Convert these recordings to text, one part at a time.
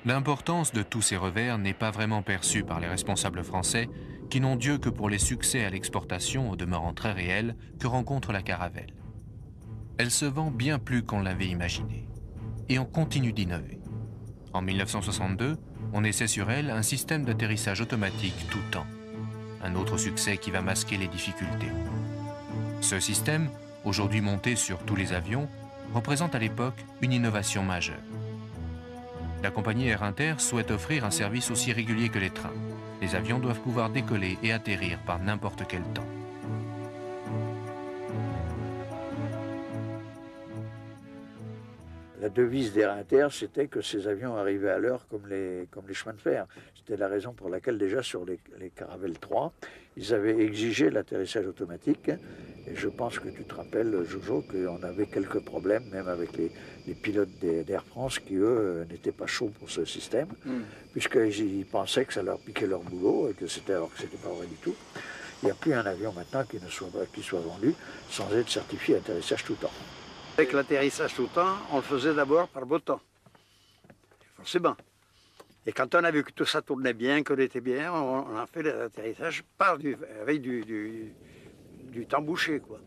L'importance de tous ces revers n'est pas vraiment perçue par les responsables français, qui n'ont Dieu que pour les succès à l'exportation au demeurant très réels que rencontre la Caravelle. Elle se vend bien plus qu'on l'avait imaginé. Et on continue d'innover. En 1962, on essaie sur elle un système d'atterrissage automatique tout temps. Un autre succès qui va masquer les difficultés. Ce système, aujourd'hui monté sur tous les avions, représente à l'époque une innovation majeure. La compagnie Air Inter souhaite offrir un service aussi régulier que les trains. Les avions doivent pouvoir décoller et atterrir par n'importe quel temps. La devise d'Air Inter, c'était que ces avions arrivaient à l'heure comme les chemins de fer. C'était la raison pour laquelle déjà sur les Caravelle 3, ils avaient exigé l'atterrissage automatique. Et je pense que tu te rappelles, Jojo, qu'on avait quelques problèmes, même avec les pilotes d'Air France, qui, eux, n'étaient pas chauds pour ce système, puisqu'ils pensaient que ça leur piquait leur boulot, et que c'était, alors que ce n'était pas vrai du tout. Il n'y a plus un avion maintenant qui soit vendu sans être certifié atterrissage tout temps. Avec l'atterrissage tout temps, on le faisait d'abord par beau temps, forcément. Et quand on a vu que tout ça tournait bien, qu'on était bien, on a fait l'atterrissage avec du temps bouché, quoi.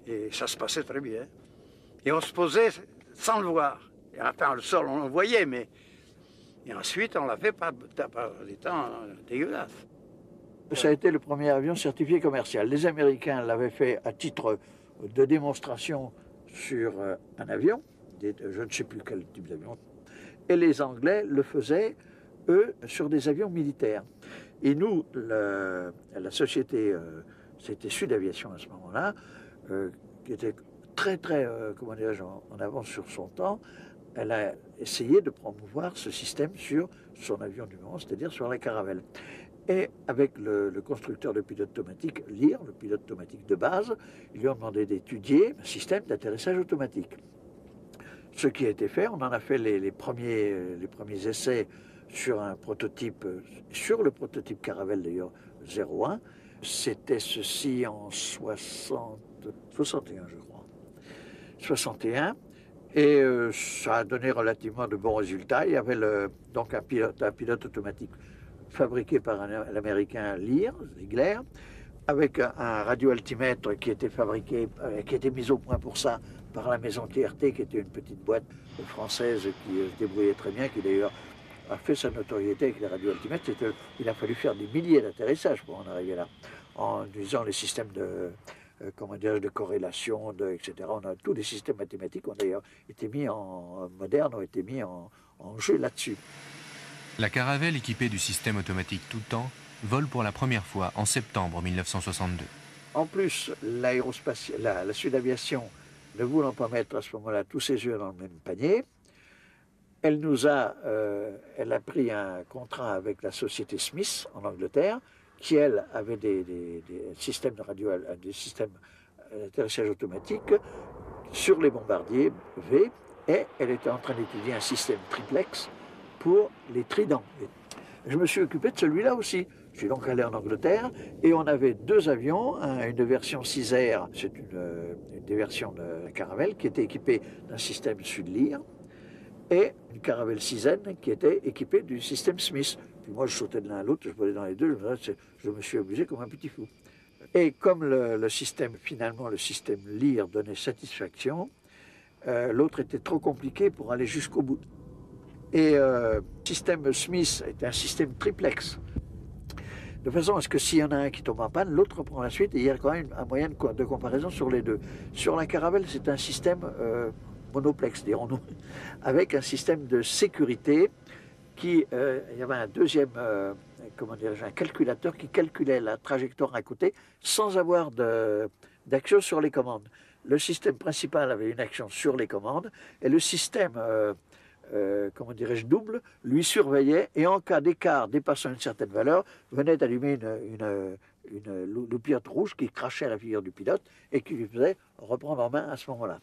Et ça se passait très bien. Et on se posait sans le voir. Et enfin, le sol, on le voyait, mais... Et ensuite, on l'a fait par des temps dégueulasses. Ça a été le premier avion certifié commercial. Les Américains l'avaient fait à titre de démonstration sur un avion, je ne sais plus quel type d'avion, et les Anglais le faisaient, eux, sur des avions militaires. Et nous, la société, c'était Sud Aviation à ce moment-là, qui était très, comment dirais-je, en avance sur son temps, elle a essayé de promouvoir ce système sur son avion du moment, c'est-à-dire sur la Caravelle. Et avec le constructeur de pilote automatique, Lear, le pilote automatique de base, ils lui ont demandé d'étudier un système d'atterrissage automatique. Ce qui a été fait, on en a fait les premiers essais sur un prototype, sur le prototype Caravelle d'ailleurs 01. C'était ceci en 61, je crois. 61. Et ça a donné relativement de bons résultats. Il y avait donc un pilote automatique fabriqué par l'américain Lear, Ziegler, avec un radioaltimètre qui était fabriqué, qui était mis au point pour ça par la maison TRT, qui était une petite boîte française qui se débrouillait très bien, qui d'ailleurs a fait sa notoriété avec les radioaltimètres. Il a fallu faire des milliers d'atterrissages pour en arriver là, en utilisant les systèmes de corrélation, etc. Tous les systèmes mathématiques ont d'ailleurs été mis modernes, ont été mis en jeu là-dessus. La Caravelle équipée du système automatique tout temps vole pour la première fois en septembre 1962. En plus, la Sud Aviation, ne voulant pas mettre à ce moment-là tous ses œufs dans le même panier, elle a pris un contrat avec la société Smith en Angleterre, qui elle avait des systèmes d'atterrissage automatique sur les bombardiers V, et elle était en train d'étudier un système triplex pour les tridents. Je me suis occupé de celui-là aussi. Je suis donc allé en Angleterre et on avait deux avions, une version 6R, c'est des versions de la Caravelle qui était équipée d'un système Sud-Lear, et une Caravelle 6N qui était équipée du système Smith. Puis moi je sautais de l'un à l'autre, je volais dans les deux, je me suis amusé comme un petit fou. Et comme le système Lear donnait satisfaction, l'autre était trop compliqué pour aller jusqu'au bout. Et le système Smith est un système triplex, de façon à ce que s'il y en a un qui tombe en panne, l'autre prend la suite, et il y a quand même un moyen de comparaison sur les deux. Sur la Caravelle, c'est un système monoplex, dirons-nous, avec un système de sécurité il y avait un deuxième, un calculateur qui calculait la trajectoire à côté sans avoir d'action sur les commandes. Le système principal avait une action sur les commandes, et le système double, lui surveillait, et en cas d'écart dépassant une certaine valeur, venait d'allumer une loupiote rouge qui crachait à la figure du pilote et qui lui faisait reprendre en main à ce moment-là.